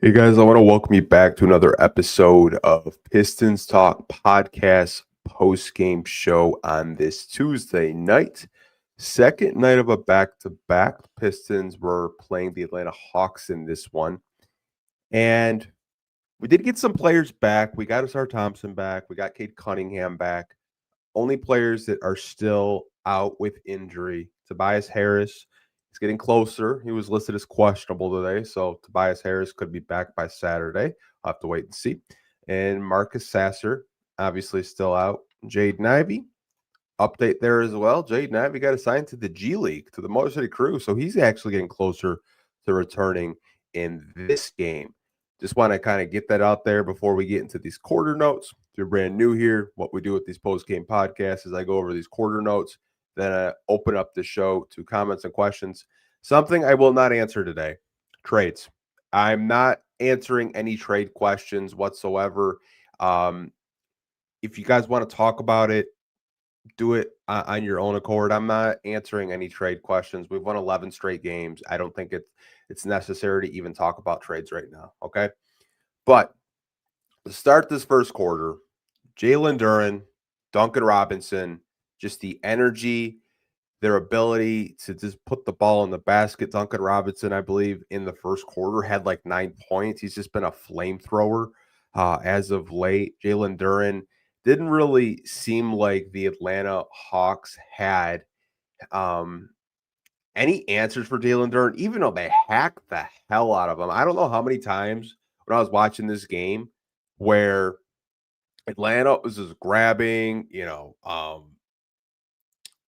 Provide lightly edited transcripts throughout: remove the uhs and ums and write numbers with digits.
Hey guys, I want to welcome you back to another episode of Pistons Talk Podcast post-game show on this Tuesday night. Second night of a back-to-back. Pistons were playing the Atlanta Hawks in this one. And we did get some players back. We got Asar Thompson back. We got Cade Cunningham back. Only players that are still out with injury. Tobias Harris is getting closer. He was listed as questionable today, so Tobias Harris could be back by Saturday. I'll have to wait and see. And Marcus Sasser, obviously still out. Jaden Ivey, update there as well. Jaden Ivey got assigned to the G League, to the Motor City Crew, so he's actually getting closer to returning in this game. Just want to kind of get that out there before we get into these quarter notes. If you're brand new here, what we do with these post-game podcasts is I go over these quarter notes, then I open up the show to comments and questions. Something I will not answer today, trades. I'm not answering any trade questions whatsoever. If you guys want to talk about it, do it on your own accord. I'm not answering any trade questions. We've won 11 straight games. I don't think it's necessary to even talk about trades right now. Okay. But to start this first quarter, Jalen Duren, Duncan Robinson, just the energy, their ability to just put the ball in the basket. Duncan Robinson, I believe, in the first quarter had like 9 points. He's just been a flamethrower as of late. Jalen Duren didn't really seem like the Atlanta Hawks had any answers for Jalen Duren, even though they hacked the hell out of him. I don't know how many times when I was watching this game where Atlanta was just grabbing,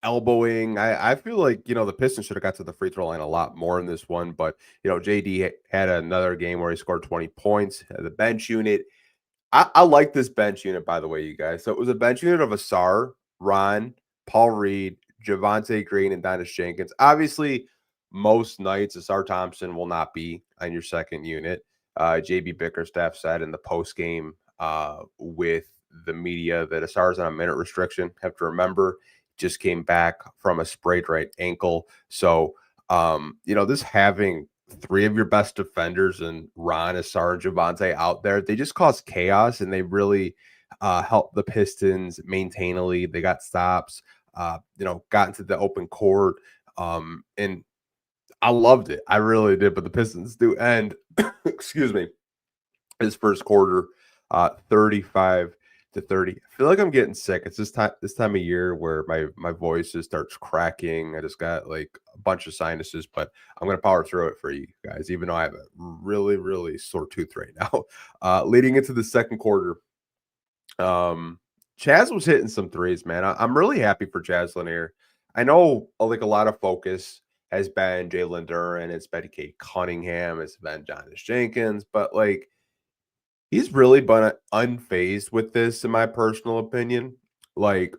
elbowing. I feel like, the Pistons should have got to the free throw line a lot more in this one, but, JD had another game where he scored 20 points. The bench unit, I like this bench unit, by the way, you guys. So it was a bench unit of Asar, Ron, Paul Reed, Javante Green, and Dennis Jenkins. Obviously, most nights, Asar Thompson will not be on your second unit. JB Bickerstaff said in the post game with the media that Asar's on a minute restriction. Have to remember, just came back from a sprained right ankle. So, this having three of your best defenders and Ron, Asar, and Javante out there, they just cause chaos and they really help the Pistons maintain a lead. They got stops, got into the open court. And I loved it. I really did. But the Pistons do end, excuse me, his first quarter, 35-30. I feel like I'm getting sick. It's this time of year where my voice just starts cracking. I just got like a bunch of sinuses, but I'm gonna power through it for you guys, even though I have a really, really sore tooth right now. Leading into the second quarter, Chaz was hitting some threes, man. I'm really happy for Chaz Lanier. I know like a lot of focus has been Jalen Duren, it's been Cade Cunningham, it's been Jonas Jenkins, but like he's really been unfazed with this, in my personal opinion. Like,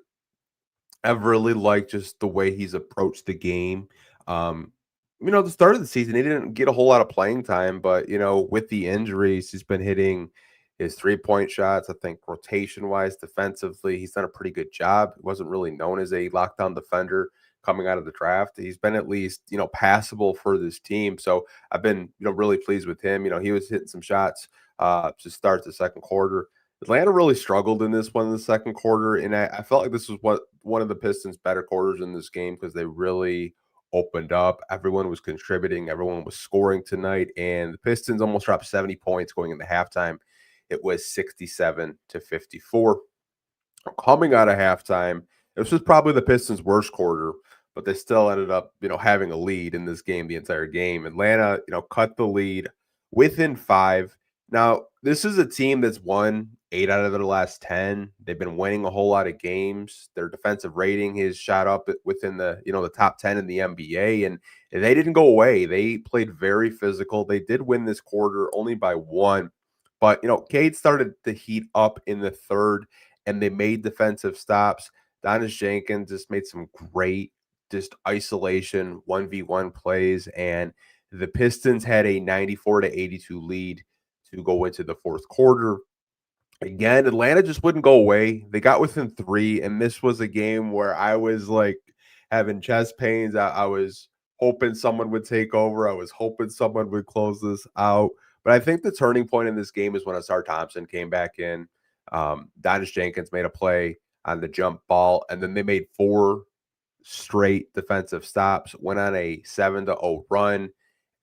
I've really liked just the way he's approached the game. The start of the season, he didn't get a whole lot of playing time, but with the injuries, he's been hitting his 3-point shots. I think rotation wise, defensively, he's done a pretty good job. He wasn't really known as a lockdown defender coming out of the draft. He's been at least, passable for this team. So I've been, really pleased with him. He was hitting some shots to start the second quarter. Atlanta really struggled in this one in the second quarter, and I felt like this was one of the Pistons' better quarters in this game because they really opened up. Everyone was contributing, everyone was scoring tonight, and the Pistons almost dropped 70 points going into halftime. It was 67-54. Coming out of halftime, this was probably the Pistons' worst quarter, but they still ended up, having a lead in this game the entire game. Atlanta, cut the lead within 5. Now, this is a team that's won 8 out of their last 10. They've been winning a whole lot of games. Their defensive rating has shot up within the top 10 in the NBA, and they didn't go away. They played very physical. They did win this quarter only by 1. But, Cade started to heat up in the third, and they made defensive stops. Donis Jenkins just made some great just isolation 1v1 plays, and the Pistons had a 94-82 lead to go into the fourth quarter. Again, Atlanta just wouldn't go away. They got within 3, and this was a game where I was like having chest pains. I was hoping someone would take over. I was hoping someone would close this out. But I think the turning point in this game is when Asar Thompson came back in. Donis Jenkins made a play on the jump ball, and then they made 4 straight defensive stops, went on a 7-0 run,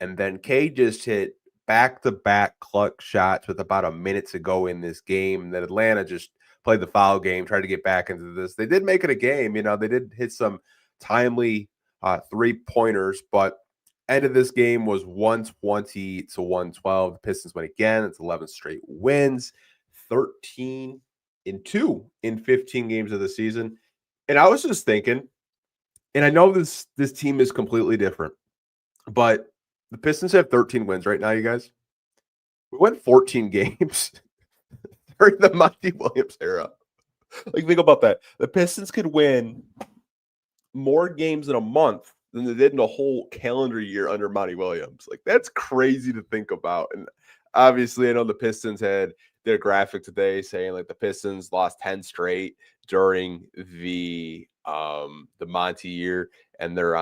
and then K just hit back-to-back clutch shots with about a minute to go in this game. And then Atlanta just played the foul game, tried to get back into this. They did make it a game. They did hit some timely 3-pointers, but end of this game was 120 to 112. The Pistons win again. It's 11 straight wins, 13-2 in 15 games of the season. And I was just thinking, and I know this team is completely different, but the Pistons have 13 wins right now, you guys. We won 14 games during the Monty Williams era. Like, think about that. The Pistons could win more games in a month than they did in a whole calendar year under Monty Williams. Like, that's crazy to think about. And obviously, I know the Pistons had their graphic today saying like the Pistons lost 10 straight during the Monty year, and they were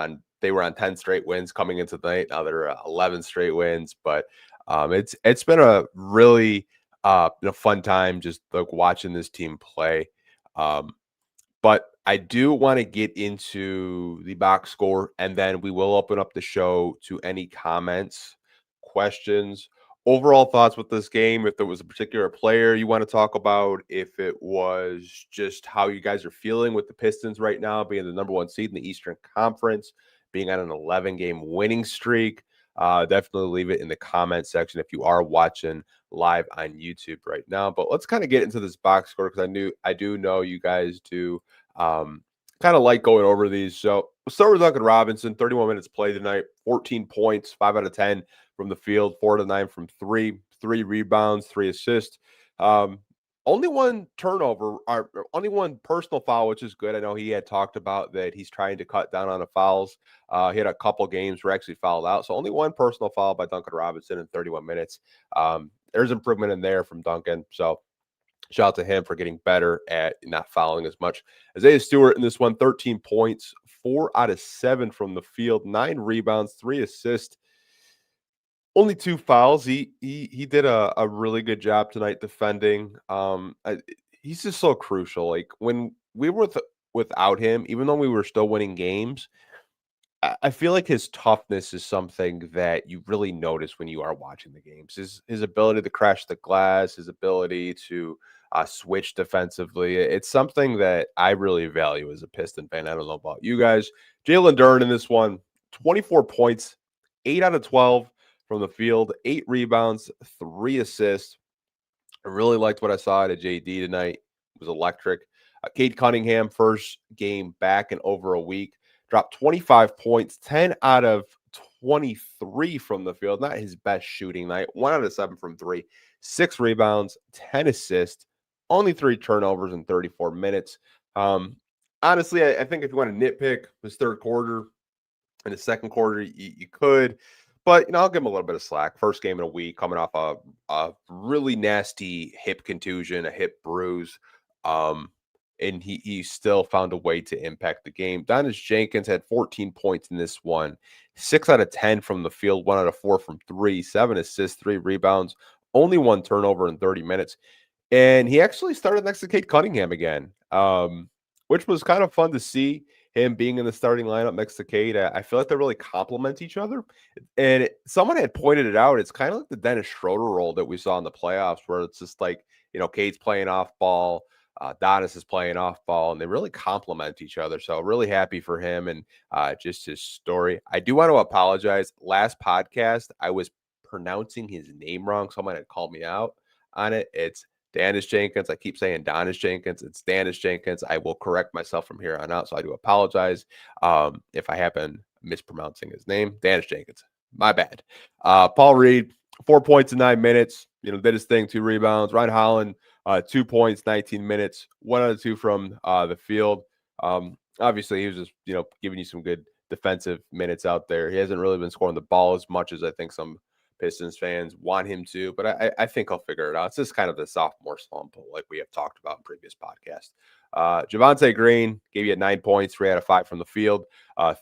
on 10 straight wins coming into the night. Now they're 11 straight wins, but it's been a really fun time just like watching this team play. But I do want to get into the box score, and then we will open up the show to any comments, questions, overall thoughts with this game. If there was a particular player you want to talk about, if it was just how you guys are feeling with the Pistons right now, being the number 1 seed in the Eastern Conference, being on an 11-game winning streak, definitely leave it in the comment section if you are watching live on YouTube right now. But let's kind of get into this box score, because I do know you guys do kind of like going over these. So we'll start with Duncan Robinson. 31 minutes played tonight, 14 points, 5 out of 10 from the field, 4 to 9 from 3, 3 rebounds, 3 assists. Only 1 turnover, or only 1 personal foul, which is good. I know he had talked about that he's trying to cut down on the fouls. He had a couple games where actually fouled out. So only 1 personal foul by Duncan Robinson in 31 minutes. There's improvement in there from Duncan. So shout out to him for getting better at not fouling as much. Isaiah Stewart in this one, 13 points, 4 out of 7 from the field, 9 rebounds, 3 assists, only 2 fouls. He did a really good job tonight defending. He's just so crucial. Like, when we were without him, even though we were still winning games, I feel like his toughness is something that you really notice when you are watching the games. His ability to crash the glass, his ability to switch defensively. It's something that I really value as a Piston fan. I don't know about you guys. Jalen Duren in this one, 24 points, 8 out of 12 from the field, 8 rebounds, 3 assists. I really liked what I saw out of JD tonight. It was electric. Cade Cunningham, first game back in over a week, dropped 25 points, 10 out of 23 from the field. Not his best shooting night. 1 out of 7 from 3, 6 rebounds, 10 assists, only 3 turnovers in 34 minutes. Honestly, I think if you want to nitpick this third quarter and the second quarter, you could. But, I'll give him a little bit of slack. First game in a week, coming off a really nasty hip contusion, a hip bruise. And he still found a way to impact the game. Donis Jenkins had 14 points in this one, 6 out of 10 from the field, 1 out of 4 from 3, 7 assists, 3 rebounds, only 1 turnover in 30 minutes. And he actually started next to Cade Cunningham again, which was kind of fun to see, him being in the starting lineup next to Cade. I feel like they really complement each other. And someone had pointed it out. It's kind of like the Dennis Schroeder role that we saw in the playoffs, where it's just like, Cade's playing off ball, Donis is playing off ball, and they really complement each other. So really happy for him and just his story. I do want to apologize. Last podcast, I was pronouncing his name wrong. Someone had called me out on it. It's Donis Jenkins. I keep saying Donis Jenkins. It's Donis Jenkins. I will correct myself from here on out. So I do apologize if I happen mispronouncing his name. Donis Jenkins. My bad. Paul Reed, 4 points in 9 minutes. Did his thing, 2 rebounds. Ryan Holland, 2 points, 19 minutes, 1 out of 2 from the field. Obviously, he was just, giving you some good defensive minutes out there. He hasn't really been scoring the ball as much as I think some Pistons fans want him to, but I think he'll figure it out. It's just kind of the sophomore slump, like we have talked about in previous podcasts. Javonte Green gave you 9 points, 3 out of 5 from the field,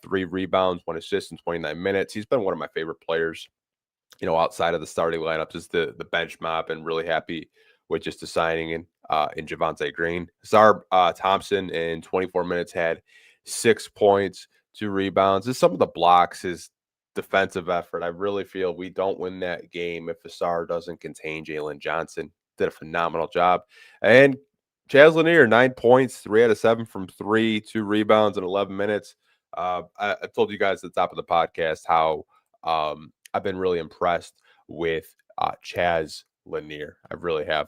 3 rebounds, 1 assist in 29 minutes. He's been one of my favorite players outside of the starting lineup, just the bench mob, and really happy with just the signing in Javonte Green. Czar Thompson in 24 minutes had 6 points, 2 rebounds. Just some of the blocks, his defensive effort. I really feel we don't win that game if Asar doesn't contain Jalen Johnson. Did a phenomenal job. And Chaz Lanier, 9 points, 3 out of 7 from three, 2 rebounds in 11 minutes. I told you guys at the top of the podcast how I've been really impressed with Chaz Lanier. I really have.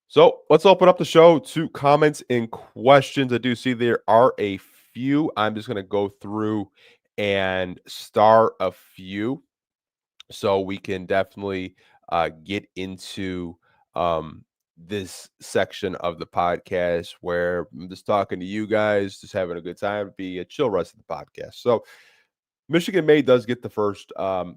So let's open up the show to comments and questions. I do see there are a few. I'm just going to go through and star a few so we can definitely get into this section of the podcast where I'm just talking to you guys, just having a good time, be a chill rest of the podcast. So Michigan May does get the first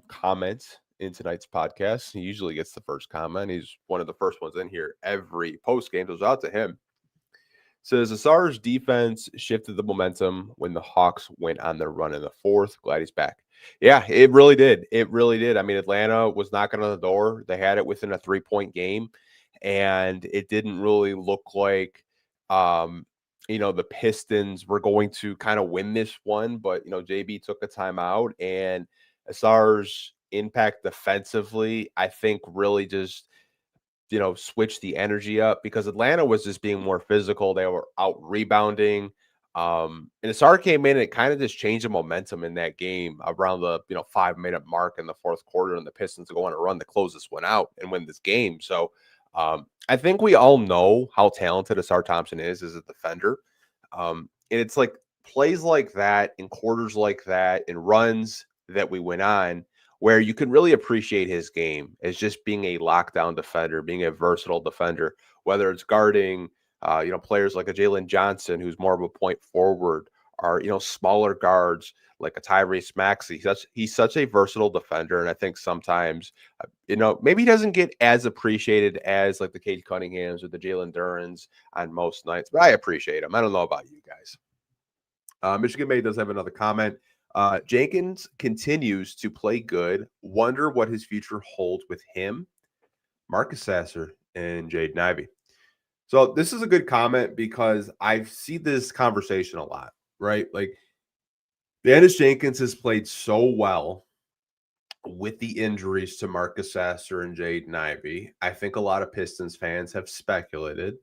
comment in tonight's podcast. He usually gets the first comment. He's one of the first ones in here every post game. Goes out to him. Says Asar's defense shifted the momentum when the Hawks went on their run in the fourth. Glad he's back. Yeah, it really did. It really did. I mean, Atlanta was knocking on the door. They had it within a 3-point game, and it didn't really look like the Pistons were going to kind of win this one, but JB took a timeout, and Asar's impact defensively, I think, really just switch the energy up because Atlanta was just being more physical. They were out rebounding. And Asar came in and it kind of just changed the momentum in that game around the 5-minute mark in the fourth quarter, and the Pistons go on a run to close this one out and win this game. So I think we all know how talented Asar Thompson is as a defender. And it's like plays like that in quarters like that and runs that we went on where you can really appreciate his game as just being a lockdown defender, being a versatile defender, whether it's guarding, players like a Jalen Johnson, who's more of a point forward, or, smaller guards like a Tyrese Maxey. He's such a versatile defender. And I think sometimes, maybe he doesn't get as appreciated as like the Cade Cunninghams or the Jalen Durans on most nights, but I appreciate him. I don't know about you guys. Michigan May does have another comment. Jenkins continues to play good. Wonder what his future holds with him, Marcus Sasser, and Jaden Ivey. So this is a good comment because I see this conversation a lot, right? Like Dennis Jenkins has played so well with the injuries to Marcus Sasser and Jaden Ivey. I think a lot of Pistons fans have speculated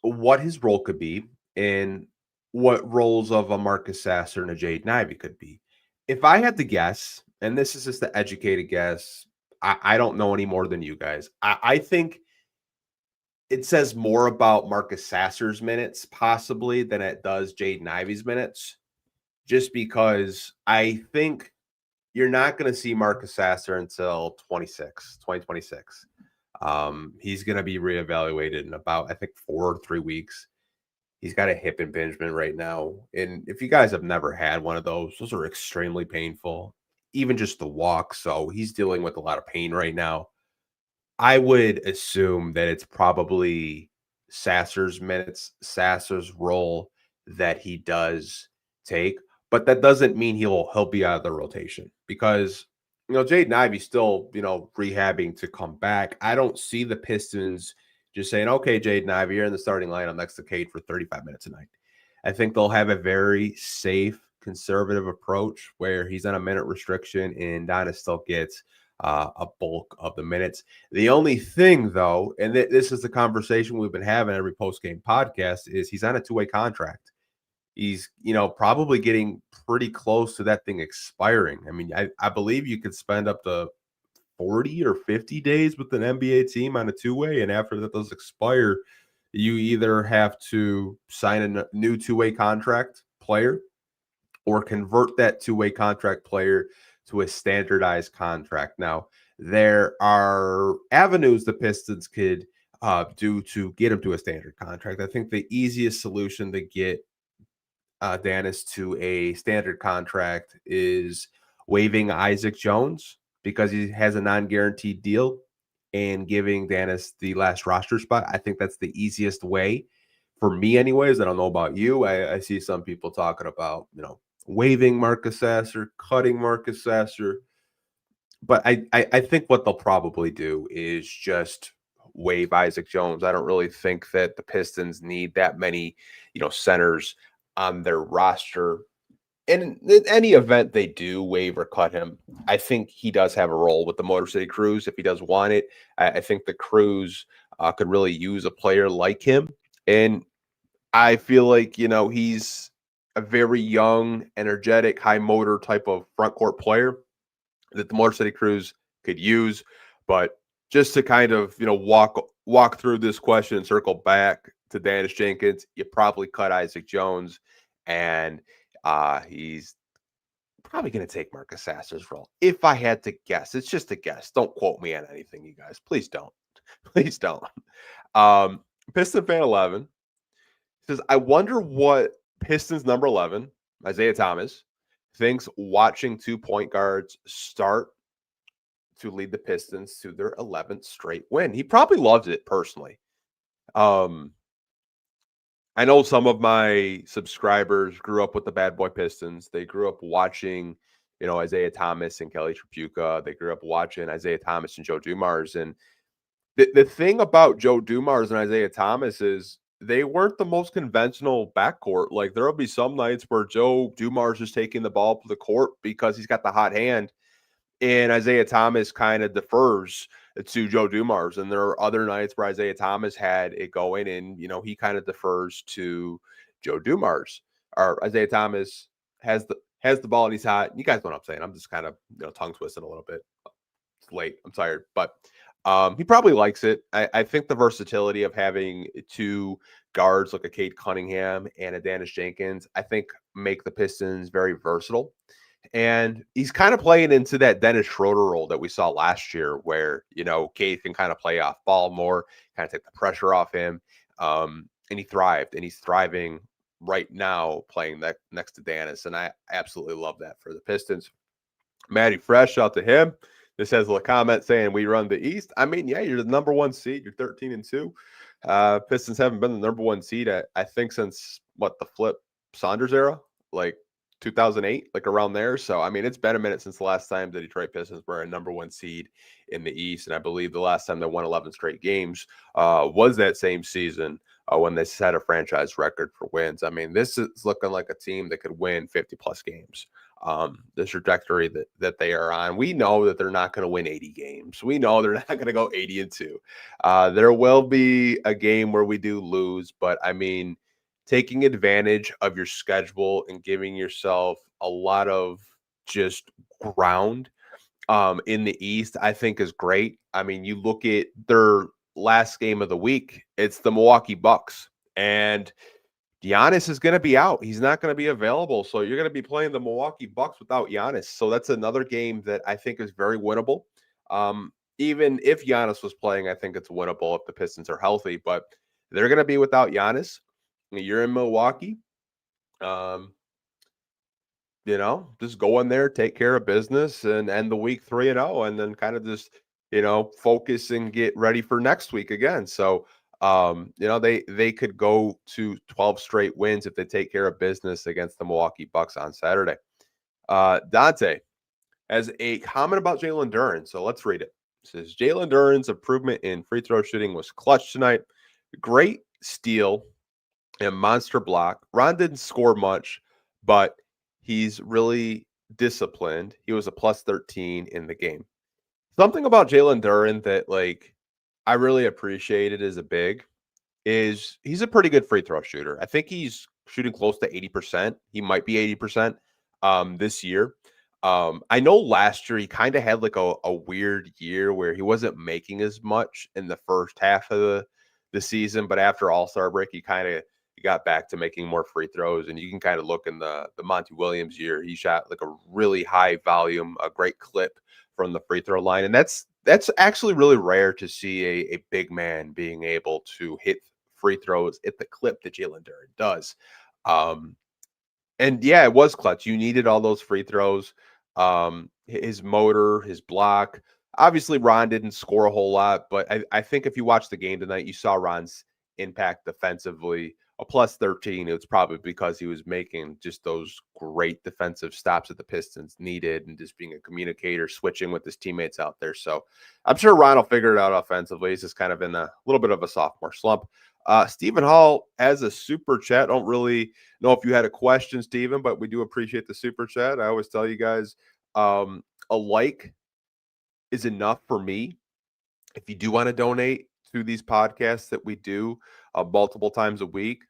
what his role could be and what roles of a Marcus Sasser and a Jaden Ivey could be. If I had to guess, and this is just an educated guess, I don't know any more than you guys. I think it says more about Marcus Sasser's minutes possibly than it does Jaden Ivey's minutes, just because I think you're not going to see Marcus Sasser until 2026. He's going to be reevaluated in about, I think, 4 or 3 weeks. He's got a hip impingement right now. And if you guys have never had one of those are extremely painful, even just the walk. So he's dealing with a lot of pain right now. I would assume that it's probably Sasser's minutes, Sasser's role that he does take. But that doesn't mean he'll be out of the rotation because Jaden Ivey's still, rehabbing to come back. I don't see the Pistons just saying, okay, Jaden Ivey, you're in the starting lineup next to Cade for 35 minutes a night. I think they'll have a very safe, conservative approach where he's on a minute restriction and Donis still gets a bulk of the minutes. The only thing, though, and this is the conversation we've been having every post-game podcast, is he's on a 2-way contract. He's, probably getting pretty close to that thing expiring. I mean, I believe you could spend up to 40 or 50 days with an NBA team on a 2-way, and after that those expire, you either have to sign a new 2-way contract player or convert that 2-way contract player to a standardized contract. Now, there are avenues the Pistons could do to get him to a standard contract. I think the easiest solution to get Danis to a standard contract is waiving Isaac Jones because he has a non-guaranteed deal and giving Danis the last roster spot. I think that's the easiest way for me anyways. I don't know about you. I see some people talking about, waiving Marcus Sasser, cutting Marcus Sasser. But I think what they'll probably do is just waive Isaac Jones. I don't really think that the Pistons need that many, centers on their roster. And in any event they do waive or cut him, I think he does have a role with the Motor City Cruise if he does want it. I think the Cruise could really use a player like him. And I feel like, he's a very young, energetic, high motor type of front court player that the Motor City Cruise could use. But just to kind of, walk through this question and circle back to Dennis Jenkins, you probably cut Isaac Jones, and he's probably going to take Marcus Sasser's role. If I had to guess, it's just a guess. Don't quote me on anything, you guys. Please don't. Please don't. Um, Piston fan 11 says, I wonder what Pistons number 11, Isaiah Thomas, thinks watching 2 point guards start to lead the Pistons to their 11th straight win. He probably loves it personally. I know some of my subscribers grew up with the Bad Boy Pistons. They grew up watching, Isaiah Thomas and Kelly Tripucka. They grew up watching Isaiah Thomas and Joe Dumars. And the thing about Joe Dumars and Isaiah Thomas is they weren't the most conventional backcourt. Like, there'll be some nights where Joe Dumars is taking the ball to the court because he's got the hot hand, and Isaiah Thomas kind of defers to Joe Dumars. And there are other nights where Isaiah Thomas had it going, and he kind of defers to Joe Dumars. Or Isaiah Thomas has the ball and he's hot. You guys know what I'm saying. I'm just kind of tongue twisting a little bit. It's late. I'm tired, but he probably likes it. I think the versatility of having 2 guards like a Cade Cunningham and a Dennis Jenkins, I think, make the Pistons very versatile. And he's kind of playing into that Dennis Schroeder role that we saw last year where, Cade can kind of play off ball more, kind of take the pressure off him. And he thrived, and he's thriving right now playing that next to Dennis. And I absolutely love that for the Pistons. Matty Fresh, out to him. This has a comment saying we run the East. I mean, yeah, you're the number 1 seed. You're 13-2. Pistons haven't been the number 1 seed, I think, since the Flip Saunders era, like 2008, like around there. So, I mean, it's been a minute since the last time the Detroit Pistons were a number 1 seed in the East. And I believe the last time they won 11 straight games was that same season when they set a franchise record for wins. I mean, this is looking like a team that could win 50-plus games. The trajectory that they are on. We know that they're not going to win 80 games. We know they're not going to go 80-2. There will be a game where we do lose, but I mean, taking advantage of your schedule and giving yourself a lot of just ground in the East, I think is great. I mean, you look at their last game of the week, it's the Milwaukee Bucks, and Giannis is going to be out. He's not going to be available. So you're going to be playing the Milwaukee Bucks without Giannis. So that's another game that I think is very winnable. Even if Giannis was playing, I think it's winnable if the Pistons are healthy. But they're going to be without Giannis. You're in Milwaukee. Just go in there, take care of business, and end the week 3-0, and then kind of just, focus and get ready for next week again. So, they could go to 12 straight wins if they take care of business against the Milwaukee Bucks on Saturday. Dante has a comment about Jalen Duren, so let's read it. It says, Jalen Duren's improvement in free throw shooting was clutch tonight. Great steal and monster block. Ron didn't score much, but he's really disciplined. He was a plus 13 in the game. Something about Jalen Duren that, I really appreciated as a big is he's a pretty good free throw shooter. I think he's shooting close to 80%. He might be 80% this year. I know last year he kind of had a weird year where he wasn't making as much in the first half of the season, but after All-Star break, he got back to making more free throws. And you can kind of look in the Monty Williams year, he shot a really high volume, a great clip from the free throw line. And that's actually really rare to see a big man being able to hit free throws at the clip that Jalen Duren does. And yeah, it was clutch. You needed all those free throws. His motor, his block. Obviously, Ron didn't score a whole lot, but I think if you watch the game tonight, you saw Ron's impact defensively a plus 13, it's probably because he was making just those great defensive stops that the Pistons needed and just being a communicator, switching with his teammates out there. So I'm sure Ron will figure it out offensively. He's just kind of in a little bit of a sophomore slump. Stephen Hall has a super chat. Don't really know if you had a question, Stephen, but we do appreciate the super chat. I always tell you guys, a like is enough for me. If you do want to donate to these podcasts that we do multiple times a week,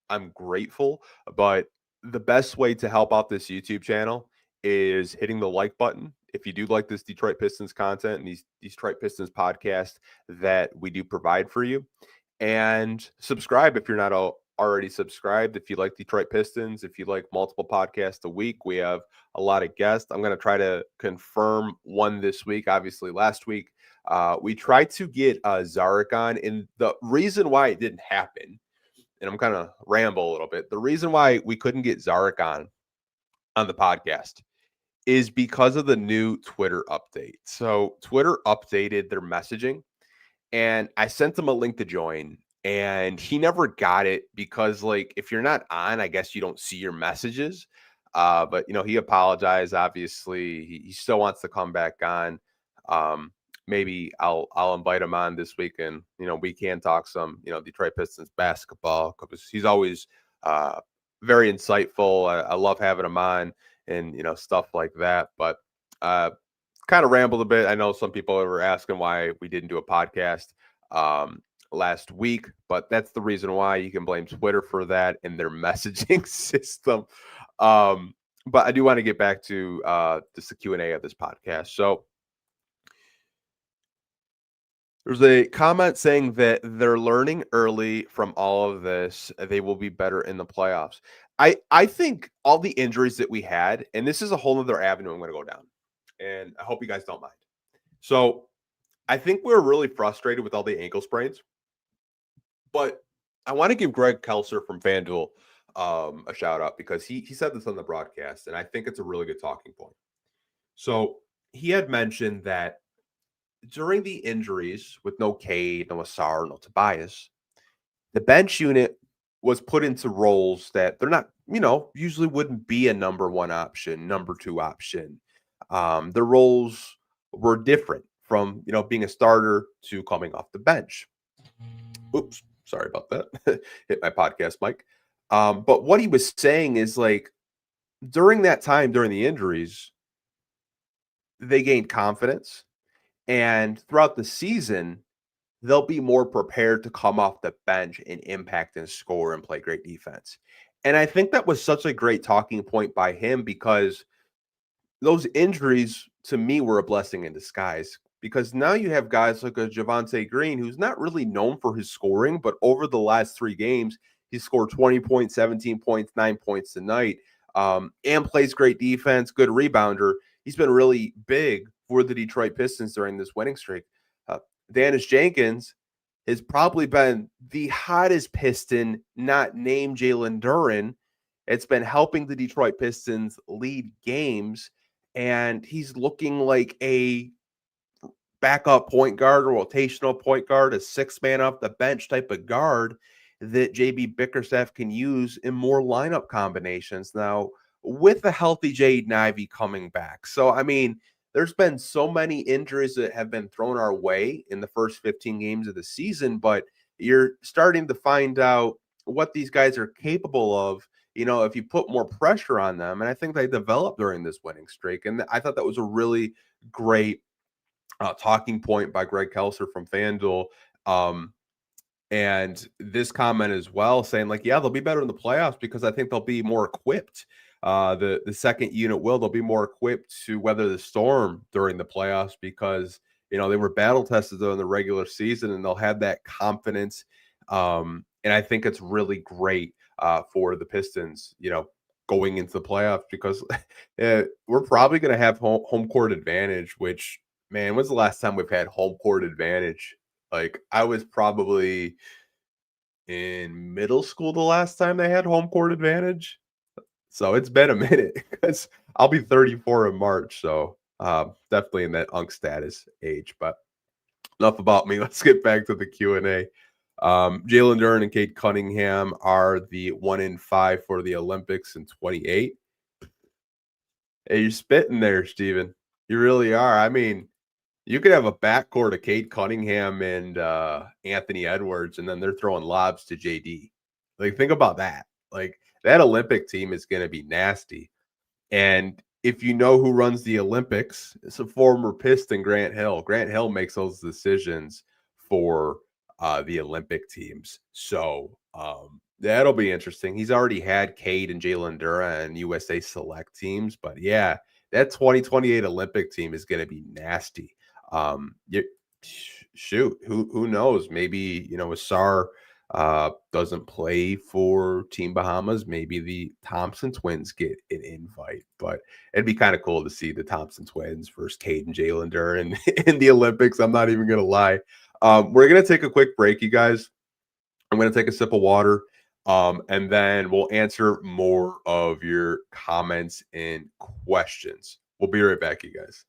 I'm grateful. But the best way to help out this YouTube channel is hitting the like button. If you do like this Detroit Pistons content and these Detroit Pistons podcast that we do provide for you, and subscribe if you're not already subscribed. If you like Detroit Pistons, if you like multiple podcasts a week, we have a lot of guests. I'm going to try to confirm one this week. Obviously, last week we tried to get Zarek on, and the reason why it didn't happen, and I'm kind of ramble a little bit, the reason why we couldn't get Zarek on the podcast is because of the new Twitter update. So Twitter updated their messaging, and I sent him a link to join, and he never got it because, like, if you're not on, I guess you don't see your messages. But he apologized. Obviously, he still wants to come back on. Maybe I'll invite him on this week, and we can talk some Detroit Pistons basketball, because he's always very insightful. I love having him on, and stuff like that. But kind of rambled a bit. I know some people were asking why we didn't do a podcast last week, but that's the reason why. You can blame Twitter for that and their messaging system. But I do want to get back to just the Q&A of this podcast. So there's a comment saying that they're learning early from all of this. They will be better in the playoffs. I think all the injuries that we had, and this is a whole other avenue I'm going to go down, and I hope you guys don't mind. So I think we're really frustrated with all the ankle sprains, but I want to give Greg Kelser from FanDuel a shout out, because he said this on the broadcast, and I think it's a really good talking point. So he had mentioned that during the injuries with no Cade, no Asar, no Tobias, the bench unit was put into roles that they're not, usually wouldn't be a number one option, number two option. The roles were different from, being a starter to coming off the bench. Oops, sorry about that. Hit my podcast mic. But what he was saying is, like, during that time, during the injuries, they gained confidence. And throughout the season, they'll be more prepared to come off the bench and impact and score and play great defense. And I think that was such a great talking point by him, because those injuries to me were a blessing in disguise, because now you have guys like a Javonte Green, who's not really known for his scoring, but over the last 3 games, he scored 20 points, 17 points, 9 points tonight, and plays great defense, good rebounder. He's been really big for the Detroit Pistons during this winning streak. Danis Jenkins has probably been the hottest Piston not named Jalen Duren. It's been helping the Detroit Pistons lead games, and he's looking like a backup point guard, a rotational point guard, a 6-man off the bench type of guard that JB Bickerstaff can use in more lineup combinations now, with a healthy Jaden Ivey coming back. So, I mean, there's been so many injuries that have been thrown our way in the first 15 games of the season, but you're starting to find out what these guys are capable of, if you put more pressure on them. And I think they developed during this winning streak. And I thought that was a really great talking point by Greg Kelser from FanDuel. And this comment as well, saying, like, yeah, they'll be better in the playoffs because I think they'll be more equipped. The second unit they'll be more equipped to weather the storm during the playoffs, because they were battle tested during the regular season, and they'll have that confidence. And I think it's really great for the Pistons, going into the playoffs, because we're probably going to have home court advantage. Which, man, when's the last time we've had home court advantage? Like, I was probably in middle school the last time they had home court advantage. So it's been a minute, because I'll be 34 in March. So definitely in that unk status age. But enough about me. Let's get back to the Q&A. Jalen Duren and Kate Cunningham are the 1 in 5 for the Olympics in 28. Hey, you're spitting there, Steven. You really are. I mean, you could have a backcourt of Kate Cunningham and Anthony Edwards, and then they're throwing lobs to JD. Like, think about that. Like, that Olympic team is going to be nasty. And if you know who runs the Olympics, it's a former Piston, Grant Hill. Grant Hill makes those decisions for the Olympic teams. So that'll be interesting. He's already had Cade and Jalen Dura and USA select teams, but yeah, that 2028 Olympic team is going to be nasty. You, shoot, who knows? Maybe Asar doesn't play for Team Bahamas. Maybe the Thompson twins get an invite, but it'd be kind of cool to see the Thompson twins versus Cade and Jalen Duren in the Olympics. I'm not even gonna lie. We're gonna take a quick break, you guys. I'm gonna take a sip of water. And then we'll answer more of your comments and questions. We'll be right back, you guys.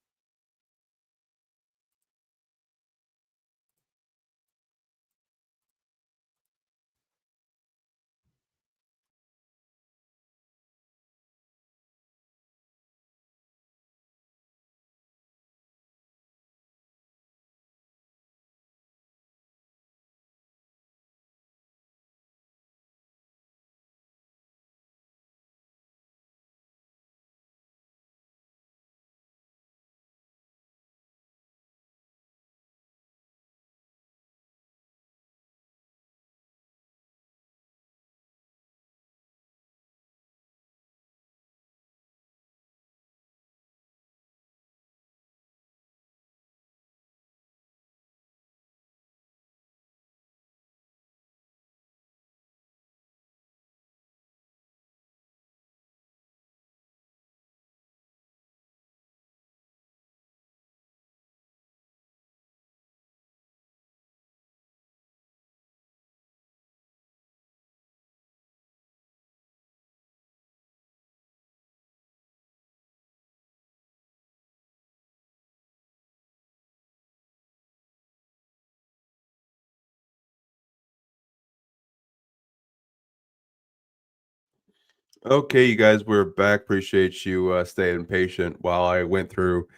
Okay, you guys, we're back. Appreciate you staying patient while I went through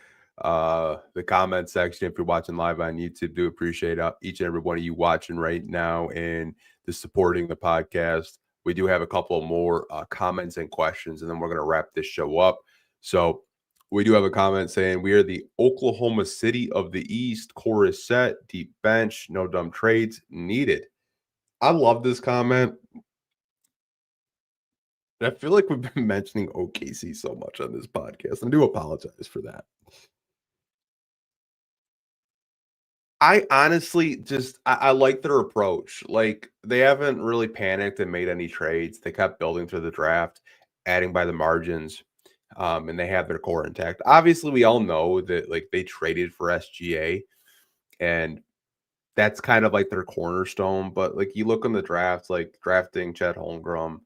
the comment section. If you're watching live on YouTube, do appreciate each and every one of you watching right now and the supporting the podcast. We do have a couple more comments and questions, and then we're going to wrap this show up. So we do have a comment saying we are the Oklahoma City of the East. Core is set, deep bench, no dumb trades needed. I love this comment. I feel like we've been mentioning OKC so much on this podcast. I do apologize for that. I honestly I like their approach. Like they haven't really panicked and made any trades. They kept building through the draft, adding by the margins, and they have their core intact. Obviously, we all know that like they traded for SGA, and that's kind of like their cornerstone. But like you look on the drafts, like drafting Chet Holmgren,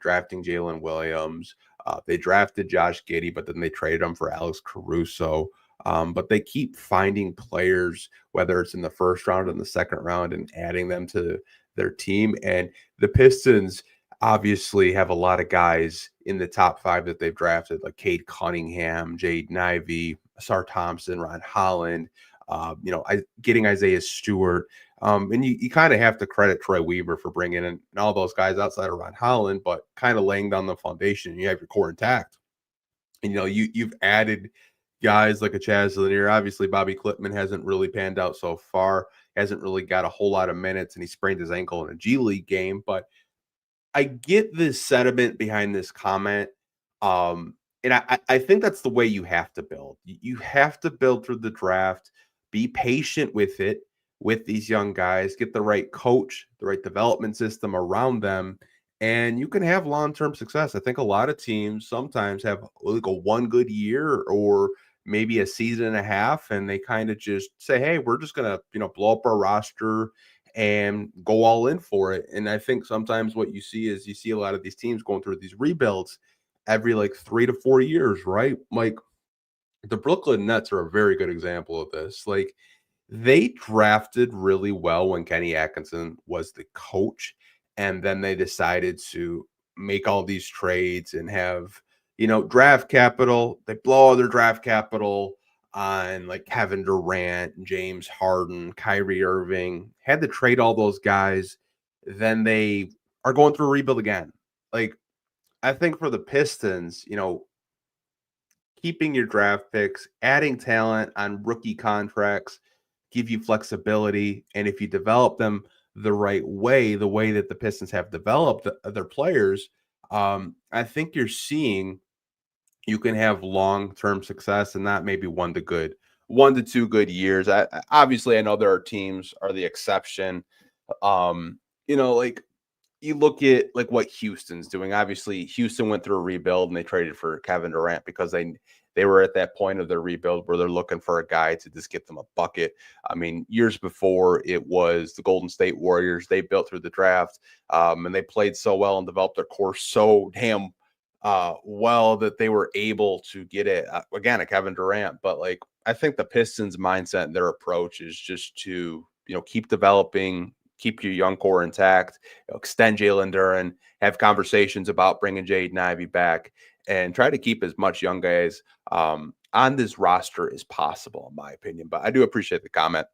drafting Jalen Williams. They drafted Josh Giddey, but then they traded him for Alex Caruso. But they keep finding players, whether it's in the first round or in the second round, and adding them to their team. And the Pistons obviously have a lot of guys in the top five that they've drafted, like Cade Cunningham, Jaden Ivey, Sar Thompson, Ron Holland. Getting Isaiah Stewart. And you kind of have to credit Troy Weaver for bringing in all those guys outside of Ron Holland, but kind of laying down the foundation. You have your core intact. And, you've added guys like a Chaz Lanier. Obviously, Bobby Clipman hasn't really panned out so far, hasn't really got a whole lot of minutes, and he sprained his ankle in a G League game. But I get the sentiment behind this comment. And I think that's the way you have to build. You have to build through the draft, be patient with it, with these young guys, get the right coach, the right development system around them, and you can have long-term success. I think a lot of teams sometimes have like a one good year or maybe a season and a half, and they kind of just say, hey, we're just gonna, blow up our roster and go all in for it. And I think sometimes what you see a lot of these teams going through these rebuilds every like 3 to 4 years, right? Like the Brooklyn Nets are a very good example of this. Like They drafted really well when Kenny Atkinson was the coach, and then they decided to make all these trades and have, draft capital. They blow all their draft capital on like Kevin Durant, James Harden, Kyrie Irving, had to trade all those guys. Then they are going through a rebuild again. Like, I think for the Pistons, keeping your draft picks, adding talent on rookie contracts, give you flexibility. And if you develop them the right way, the way that the Pistons have developed their players, I think you're seeing you can have long-term success and not maybe 1 to 2 good years. Obviously, I know there are teams are the exception. Like you look at like what Houston's doing. Obviously, Houston went through a rebuild and they traded for Kevin Durant because they were at that point of their rebuild where they're looking for a guy to just get them a bucket. I mean, years before it was the Golden State Warriors. They built through the draft, and they played so well and developed their core so damn well that they were able to get it again a Kevin Durant. But like I think the Pistons mindset and their approach is just to keep developing, keep your young core intact, extend Jalen Duren, have conversations about bringing Jaden Ivey back, and try to keep as much young guys on this roster as possible, in my opinion. But I do appreciate the comment.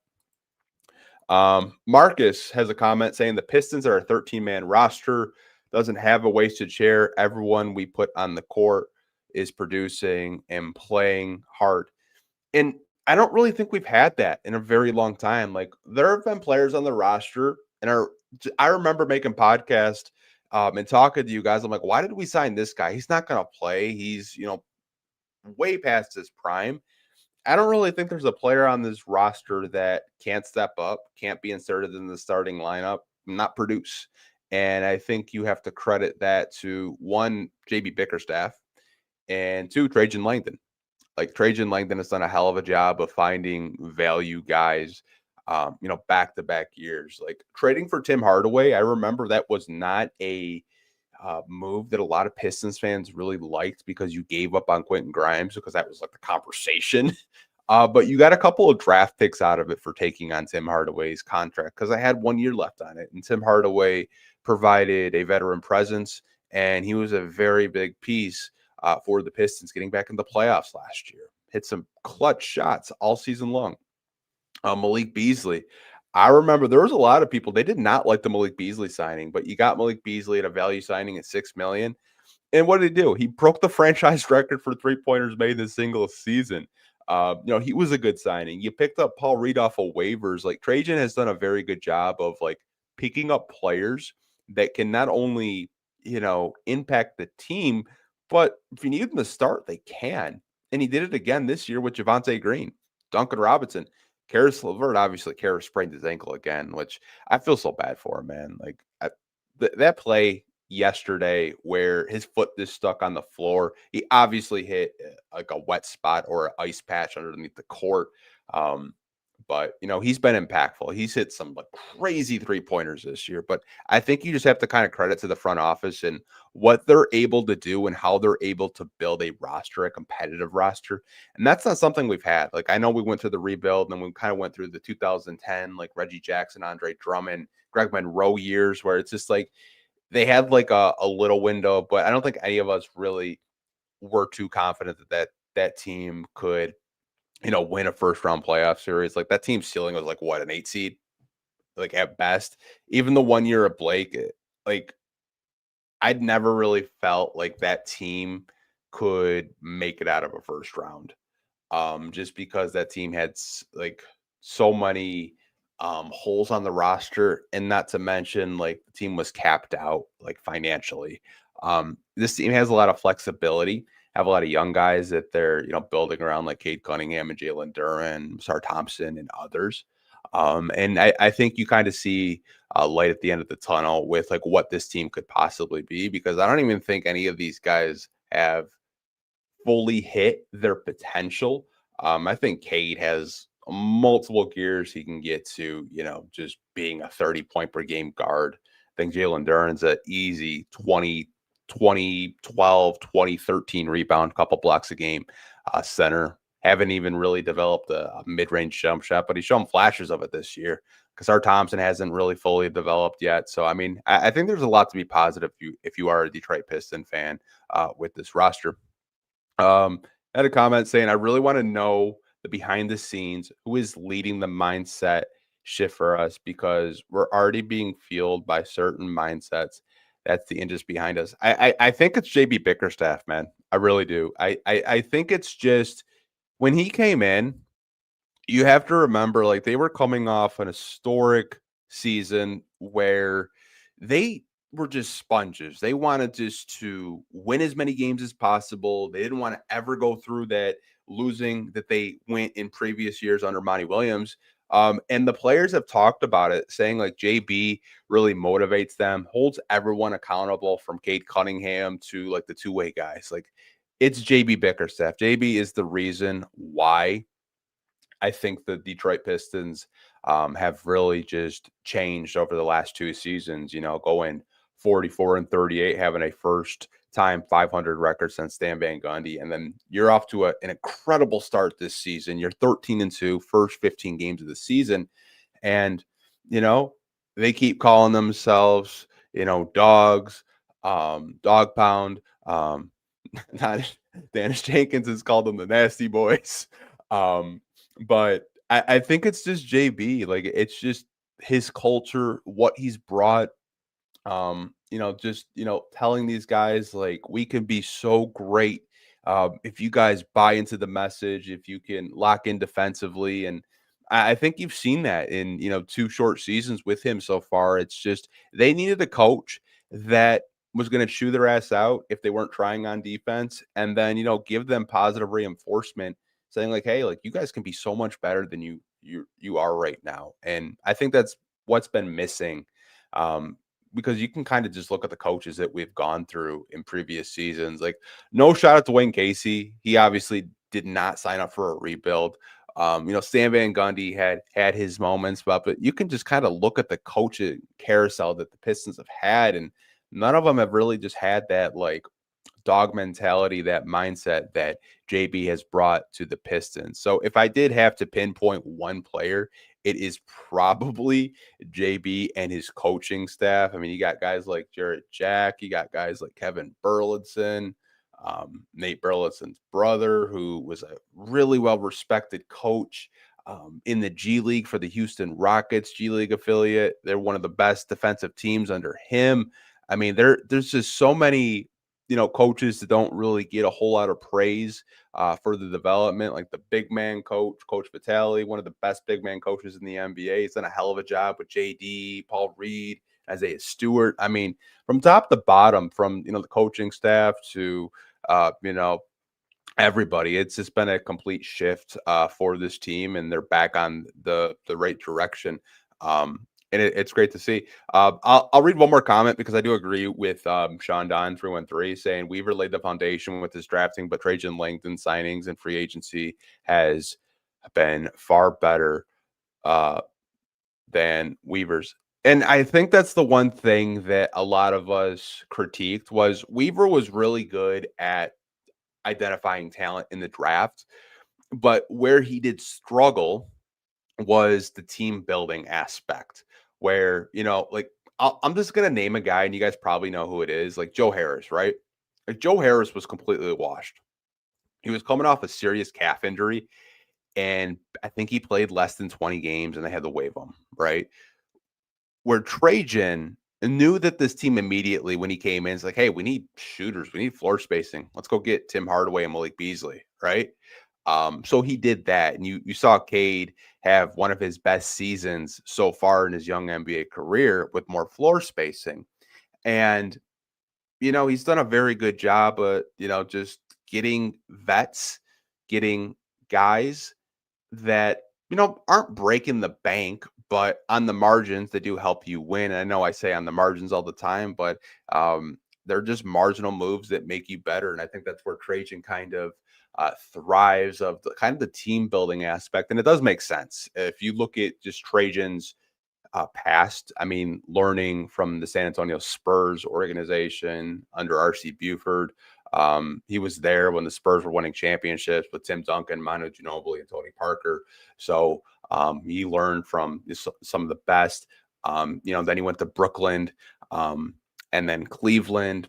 Marcus has a comment saying the Pistons are a 13-man roster, doesn't have a wasted share. Everyone we put on the court is producing and playing hard. And I don't really think we've had that in a very long time. Like there have been players on the roster, and I remember making podcast and talking to you guys. I'm like, why did we sign this guy? He's not going to play. He's way past his prime. I don't really think there's a player on this roster that can't step up, can't be inserted in the starting lineup, not produce. And I think you have to credit that to one, JB Bickerstaff, and two, Trajan Langdon. Like Trajan Langdon has done a hell of a job of finding value guys, back-to-back years. Like trading for Tim Hardaway, I remember that was not a move that a lot of Pistons fans really liked because you gave up on Quentin Grimes because that was like the conversation. But you got a couple of draft picks out of it for taking on Tim Hardaway's contract because I had 1 year left on it. And Tim Hardaway provided a veteran presence, and he was a very big piece for the Pistons getting back in the playoffs last year. Hit some clutch shots all season long. Malik Beasley. I remember there was a lot of people, they did not like the Malik Beasley signing, but you got Malik Beasley at a value signing at $6 million. And what did he do? He broke the franchise record for three-pointers made in a single season. He was a good signing. You picked up Paul Reed off of waivers. Like Trajan has done a very good job of like picking up players that can not only, impact the team, but if you need them to start, they can. And he did it again this year with Javonte Green, Duncan Robinson. Karis LeVert, obviously, Karis sprained his ankle again, which I feel so bad for him, man. Like that play yesterday where his foot is stuck on the floor, he obviously hit like a wet spot or an ice patch underneath the court. But he's been impactful. He's hit some like crazy 3-pointers this year. But I think you just have to kind of credit to the front office and what they're able to do and how they're able to build a roster, a competitive roster. And that's not something we've had. Like I know we went through the rebuild and then we kind of went through the 2010, like Reggie Jackson, Andre Drummond, Greg Monroe years where it's just like they had like a little window, but I don't think any of us really were too confident that team could win a first round playoff series. Like that team's ceiling was like what, an 8 seed, like at best. Even the 1 year of Blake, like I'd never really felt like that team could make it out of a first round. Just because that team had like so many holes on the roster, and not to mention like the team was capped out like financially. This team has a lot of flexibility, have a lot of young guys that they're building around like Cade Cunningham and Jalen Duren, Sar Thompson, and others. And I think you kind of see a light at the end of the tunnel with like what this team could possibly be, because I don't even think any of these guys have fully hit their potential. I think Cade has multiple gears he can get to, just being a 30-point per game guard. I think Jalen Duren's an easy 20, 12, 20, 13 rebound, couple blocks a game center. haven't even really developed a mid-range jump shot, but he's shown flashes of it this year. Kasar Thompson hasn't really fully developed yet. So I mean, I think there's a lot to be positive if you are a Detroit Piston fan with this roster. I had a comment saying, I really want to know the behind the scenes, who is leading the mindset shift for us because we're already being fueled by certain mindsets. That's the interest behind us. I think it's JB Bickerstaff, man. I really do. I think it's just when he came in, you have to remember, like, they were coming off an historic season where they were just sponges. They wanted just to win as many games as possible. They didn't want to ever go through that losing that they went in previous years under Monty Williams. And the players have talked about it, saying like JB really motivates them, holds everyone accountable from Kate Cunningham to like the two-way guys. Like it's JB Bickerstaff. JB is the reason why I think the Detroit Pistons have really just changed over the last two seasons, going 44 and 38, having a first time 500 record since Stan Van Gundy. And then you're off to an incredible start this season. You're 13 and 2, first 15 games of the season. And, you know, they keep calling themselves, dogs, dog pound. Not Dennis Jenkins has called them the nasty boys. But I think it's just JB. Like it's just his culture, what he's brought. Just telling these guys like we can be so great if you guys buy into the message, if you can lock in defensively. And I think you've seen that in two short seasons with him so far. It's just they needed a coach that was going to chew their ass out if they weren't trying on defense, and then give them positive reinforcement saying like, hey, like you guys can be so much better than you are right now. And I think that's what's been missing. Because you can kind of just look at the coaches that we've gone through in previous seasons. Like, no shot at Dwayne Casey. He obviously did not sign up for a rebuild. Stan Van Gundy had his moments, but you can just kind of look at the coaching carousel that the Pistons have had, and none of them have really just had that like dog mentality, that mindset that JB has brought to the Pistons. So if I did have to pinpoint one player, it is probably JB and his coaching staff. I mean, you got guys like Jarrett Jack, you got guys like Kevin Burleson, Nate Burleson's brother, who was a really well-respected coach in the G League for the Houston Rockets G League affiliate. They're one of the best defensive teams under him. I mean, there's just so many coaches that don't really get a whole lot of praise for the development, like the big man coach, Coach Vitale, one of the best big man coaches in the NBA. He's done a hell of a job with JD, Paul Reed, Isaiah Stewart. I mean, from top to bottom, from the coaching staff to everybody, it's just been a complete shift for this team, and they're back on the right direction. And it's great to see. I'll read one more comment because I do agree with Sean Don 313 saying Weaver laid the foundation with his drafting, but Trajan Langdon signings and free agency has been far better than Weaver's. And I think that's the one thing that a lot of us critiqued was Weaver was really good at identifying talent in the draft, but where he did struggle was the team building aspect where, like I'm just going to name a guy and you guys probably know who it is, like Joe Harris, right? Like Joe Harris was completely washed. He was coming off a serious calf injury and I think he played less than 20 games and they had to waive him, right? Where Trajan knew that this team immediately when he came in, it's like, hey, we need shooters, we need floor spacing. Let's go get Tim Hardaway and Malik Beasley, right? So he did that, and you saw Cade have one of his best seasons so far in his young NBA career with more floor spacing, and he's done a very good job of just getting vets, getting guys that aren't breaking the bank, but on the margins they do help you win. And I know I say on the margins all the time, but they're just marginal moves that make you better. And I think that's where Trajan kind of thrives of the kind of the team building aspect. And it does make sense if you look at just Trajan's past. I mean, learning from the San Antonio Spurs organization under RC Buford, He was there when the Spurs were winning championships with Tim Duncan, Manu Ginobili, and Tony Parker. So he learned from some of the best. Then he went to Brooklyn, and then Cleveland,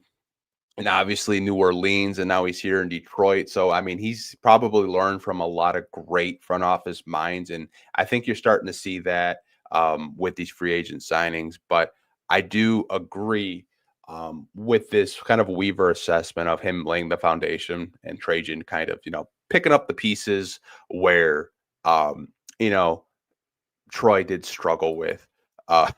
and obviously New Orleans, and now he's here in Detroit. So, I mean, he's probably learned from a lot of great front office minds. And I think you're starting to see that with these free agent signings. But I do agree with this kind of Weaver assessment of him laying the foundation and Trajan kind of, picking up the pieces where, you know, Troy did struggle with. Uh,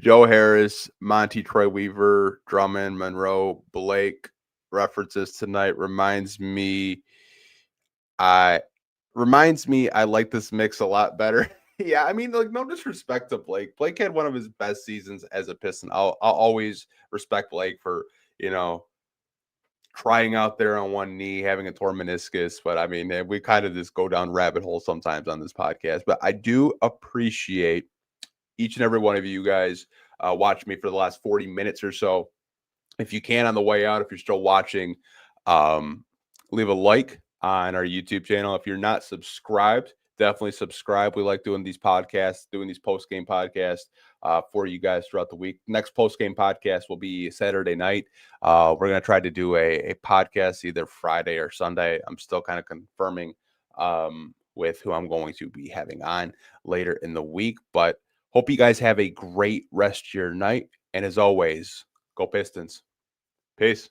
Joe Harris, Monty, Troy Weaver, Drummond, Monroe, Blake references tonight I I like this mix a lot better. Yeah, I mean, like no disrespect to Blake. Blake had one of his best seasons as a Piston. I'll always respect Blake for, you know, trying out there on one knee, having a torn meniscus. But I mean, we kind of just go down rabbit holes sometimes on this podcast. But I do appreciate each and every one of you guys watching me for the last 40 minutes or so. If you can on the way out, if you're still watching, um, leave a like on our YouTube channel. If you're not subscribed, definitely subscribe. We like doing these podcasts, doing these post-game podcasts for you guys throughout the week. Next post-game podcast will be Saturday night. We're going to try to do a podcast either Friday or Sunday. I'm still kind of confirming with who I'm going to be having on later in the week. But hope you guys have a great rest of your night. And as always, go Pistons. Peace.